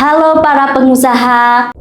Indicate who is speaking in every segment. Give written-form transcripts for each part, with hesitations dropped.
Speaker 1: Halo para pengusaha.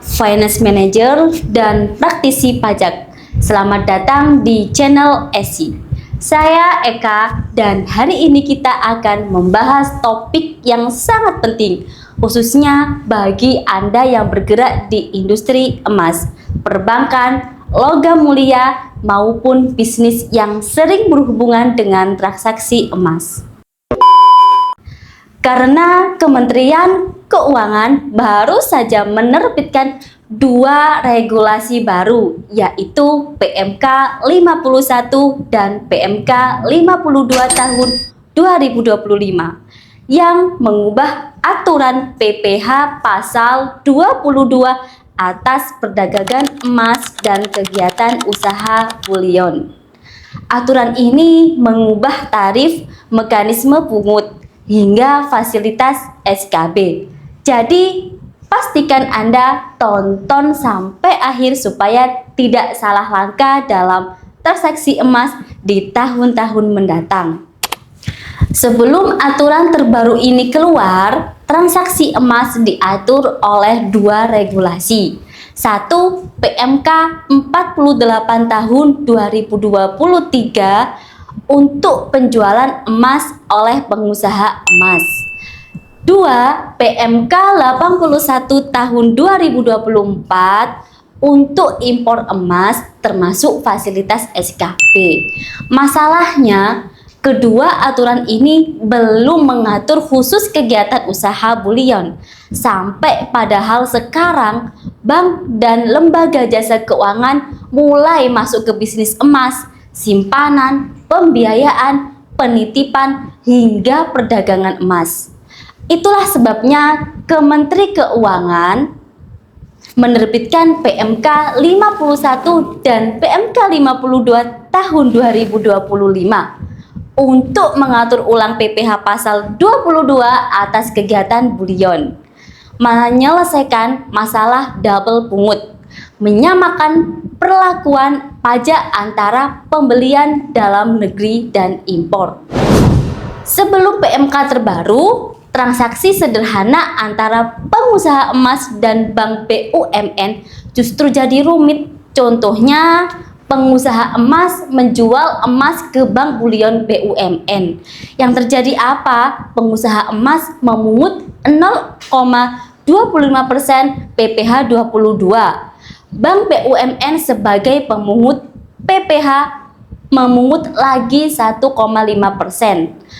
Speaker 1: Finance Manager dan praktisi pajak. Selamat datang di channel ESI. Saya Eka dan hari ini kita akan membahas topik yang sangat penting khususnya bagi Anda yang bergerak di industri emas, perbankan, logam mulia maupun bisnis yang sering berhubungan dengan transaksi emas. Karena Kementerian Keuangan baru saja menerbitkan dua regulasi baru, yaitu PMK 51 dan PMK 52 tahun 2025 yang mengubah aturan PPh pasal 22 atas perdagangan emas dan kegiatan usaha bullion. Aturan ini mengubah tarif, mekanisme pungut, hingga fasilitas SKB. Jadi, pastikan Anda tonton sampai akhir supaya tidak salah langkah dalam transaksi emas di tahun-tahun mendatang. Sebelum aturan terbaru ini keluar, transaksi emas diatur oleh dua regulasi. Satu, PMK 48 tahun 2023 untuk penjualan emas oleh pengusaha emas. Dua, PMK 81 tahun 2024 untuk impor emas termasuk fasilitas SKB. Masalahnya, kedua aturan ini belum mengatur khusus kegiatan usaha bullion. Sampai padahal sekarang bank dan lembaga jasa keuangan mulai masuk ke bisnis emas, simpanan, pembiayaan, penitipan, hingga perdagangan emas. Itulah sebabnya Kementerian Keuangan menerbitkan PMK 51 dan PMK 52 tahun 2025 untuk mengatur ulang PPh pasal 22 atas kegiatan bullion, menyelesaikan masalah double pungut, menyamakan perlakuan pajak antara pembelian dalam negeri dan impor. Sebelum PMK terbaru, transaksi sederhana antara pengusaha emas dan bank BUMN justru jadi rumit. Contohnya, pengusaha emas menjual emas ke bank bullion BUMN. Yang terjadi apa? Pengusaha emas memungut 0,25% PPh 22. Bank BUMN sebagai pemungut PPh memungut lagi 1,5%.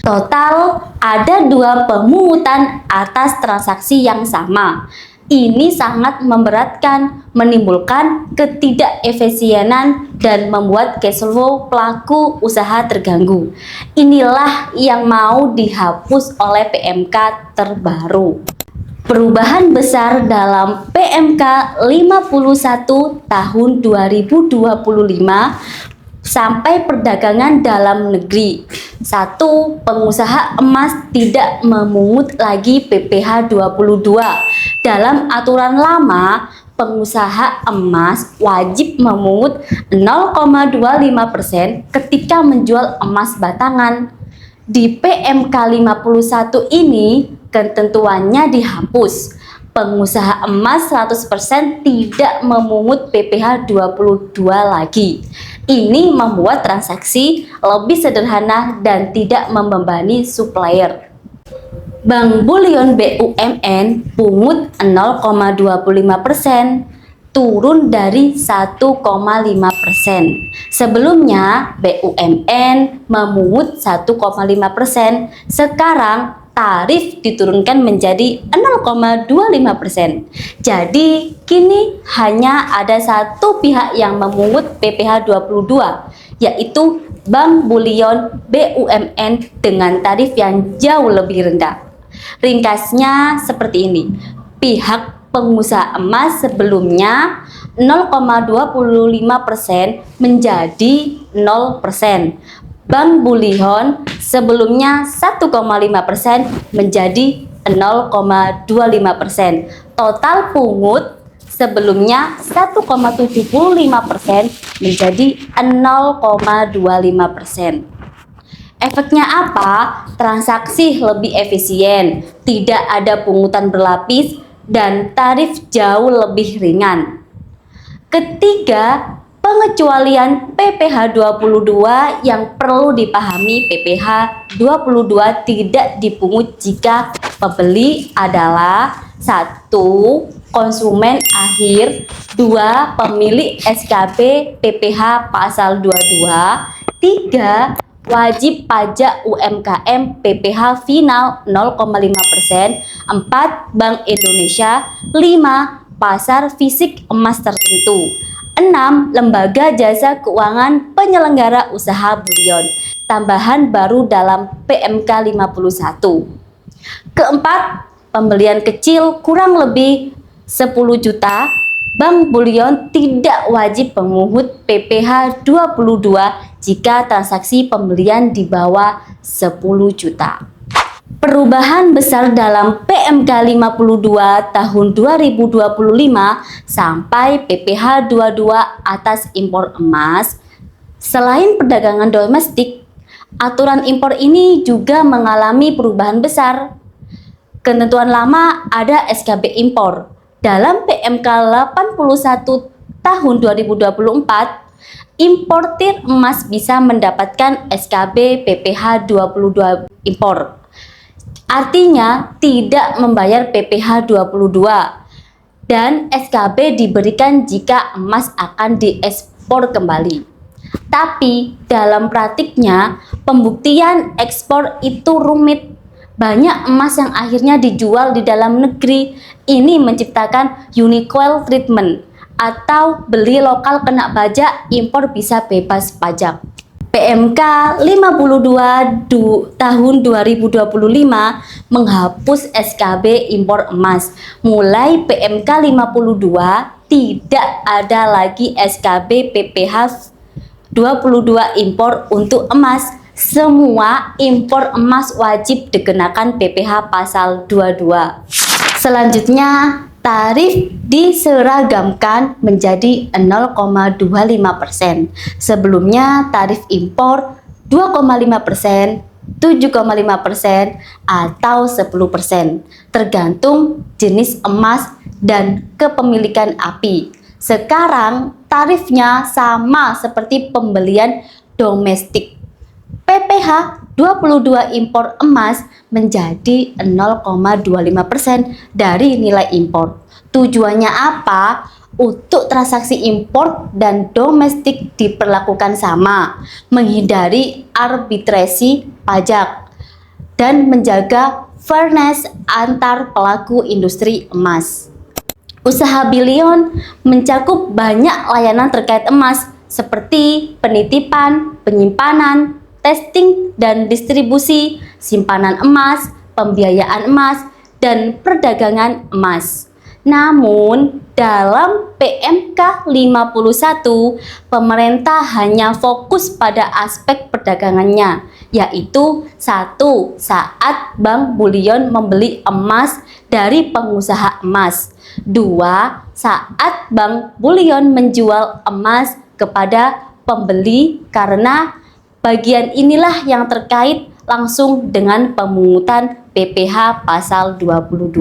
Speaker 1: Total ada dua pemungutan atas transaksi yang sama. Ini sangat memberatkan, menimbulkan ketidakefisienan dan membuat cash flow pelaku usaha terganggu. Inilah yang mau dihapus oleh PMK terbaru. Perubahan besar dalam PMK 51 tahun 2025 sampai perdagangan dalam negeri. Satu, pengusaha emas tidak memungut lagi PPh 22. Dalam aturan lama, pengusaha emas wajib memungut 0,25% ketika menjual emas batangan. Di PMK 51 ini, ketentuannya dihapus. Pengusaha emas 100% tidak memungut PPh 22 lagi. Ini membuat transaksi lebih sederhana dan tidak membebani supplier. Bank bullion BUMN pungut 0,25%, turun dari 1,5%. Sebelumnya BUMN memungut 1,5%, sekarang tarif diturunkan menjadi 0,25%. Jadi kini hanya ada satu pihak yang memungut PPh 22, yaitu Bank Bullion BUMN dengan tarif yang jauh lebih rendah. Ringkasnya seperti ini. Pihak pengusaha emas sebelumnya 0,25% menjadi 0%. Bank bullion sebelumnya 1,5% menjadi 0,25%. Total pungut Sebelumnya 1,75% menjadi 0,25%. Efeknya apa? Transaksi lebih efisien, tidak ada pungutan berlapis, dan tarif jauh lebih ringan. Ketiga, pengecualian PPh 22 yang perlu dipahami. PPh 22 tidak dipungut jika pembeli adalah 1. Konsumen akhir, 2. Pemilik SKB PPh pasal 22, 3. Wajib pajak UMKM PPh final 0,5%, 4. Bank Indonesia, 5. Pasar fisik emas tertentu, 6. Lembaga jasa keuangan penyelenggara usaha bulion. Tambahan baru dalam PMK 51. Keempat, pembelian kecil kurang lebih 10 juta, Bank Bulion tidak wajib memungut PPh 22 jika transaksi pembelian di bawah 10 juta. Perubahan besar dalam PMK 52 tahun 2025 sampai PPh 22 atas impor emas. Selain perdagangan domestik, aturan impor ini juga mengalami perubahan besar. Ketentuan lama ada SKB impor. Dalam PMK 81 tahun 2024, importir emas bisa mendapatkan SKB PPh 22 impor. Artinya tidak membayar PPh 22 dan SKB diberikan jika emas akan diekspor kembali. Tapi dalam praktiknya pembuktian ekspor itu rumit. Banyak emas yang akhirnya dijual di dalam negeri. Ini menciptakan unequal treatment atau beli lokal kena pajak, impor bisa bebas pajak. PMK 52 tahun 2025 menghapus SKB impor emas. Mulai PMK 52 tidak ada lagi SKB PPh 22 impor untuk emas. Semua impor emas wajib dikenakan PPh pasal 22. Selanjutnya, tarif diseragamkan menjadi 0,25%. Sebelumnya tarif impor 2,5%, 7,5%, atau 10%, tergantung jenis emas dan kepemilikan API. Sekarang tarifnya sama seperti pembelian domestik. PPh 22 impor emas menjadi 0,25% dari nilai impor. Tujuannya apa? Untuk transaksi impor dan domestik diperlakukan sama, menghindari arbitrasi pajak, dan menjaga fairness antar pelaku industri emas. Usaha Bulion mencakup banyak layanan terkait emas seperti penitipan, penyimpanan, testing dan distribusi, simpanan emas, pembiayaan emas, dan perdagangan emas. Namun, dalam PMK 51, pemerintah hanya fokus pada aspek perdagangannya, yaitu 1. Saat Bank Bulion membeli emas dari pengusaha emas. 2. Saat Bank Bulion menjual emas kepada pembeli, karena bagian inilah yang terkait langsung dengan pemungutan PPh pasal 22.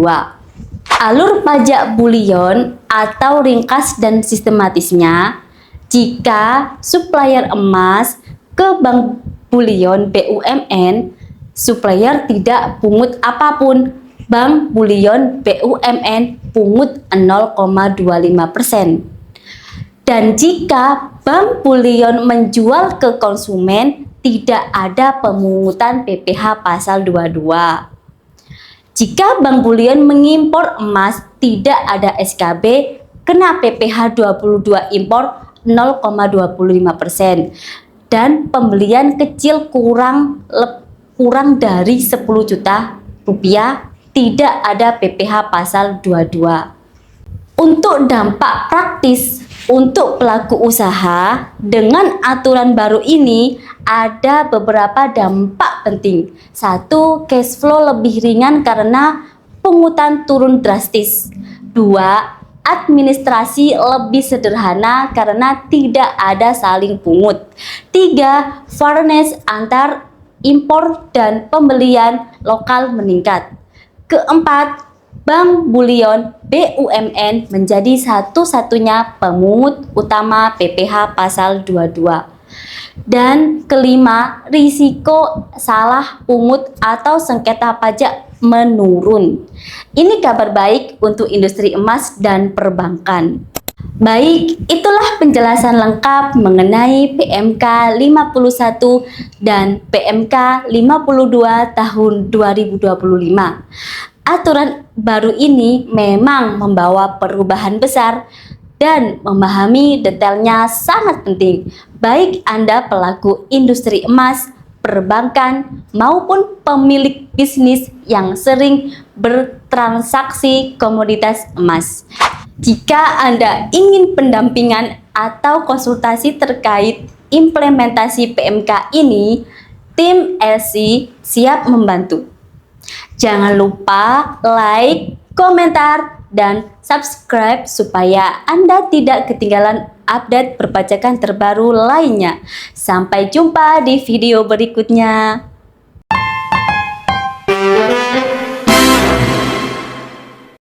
Speaker 1: Alur pajak bulion atau ringkas dan sistematisnya, jika supplier emas ke Bank Bulion BUMN, supplier tidak pungut apapun, Bank Bulion BUMN pungut 0,25%. Dan jika Bank Bulion menjual ke konsumen, tidak ada pemungutan PPh pasal 22. Jika Bank Bulion mengimpor emas, tidak ada SKB, kena PPh 22 impor 0,25%. Dan pembelian kecil kurang dari 10 juta rupiah, tidak ada PPh pasal 22. Untuk dampak praktis untuk pelaku usaha, dengan aturan baru ini ada beberapa dampak penting. 1. Cash flow lebih ringan karena pungutan turun drastis. 2. administrasi lebih sederhana karena tidak ada saling pungut. 3. Fairness antar impor dan pembelian lokal meningkat. Keempat, Bank Bullion BUMN menjadi satu-satunya pemungut utama PPh pasal 22. Dan kelima, risiko salah pungut atau sengketa pajak menurun. Ini kabar baik untuk industri emas dan perbankan. Baik, itulah penjelasan lengkap mengenai PMK 51 dan PMK 52 tahun 2025. Aturan baru ini memang membawa perubahan besar dan memahami detailnya sangat penting, baik Anda pelaku industri emas, perbankan, maupun pemilik bisnis yang sering bertransaksi komoditas emas. Jika Anda ingin pendampingan atau konsultasi terkait implementasi PMK ini, tim LC siap membantu. Jangan lupa like, komentar, dan subscribe supaya Anda tidak ketinggalan update perpajakan terbaru lainnya. Sampai jumpa di video berikutnya.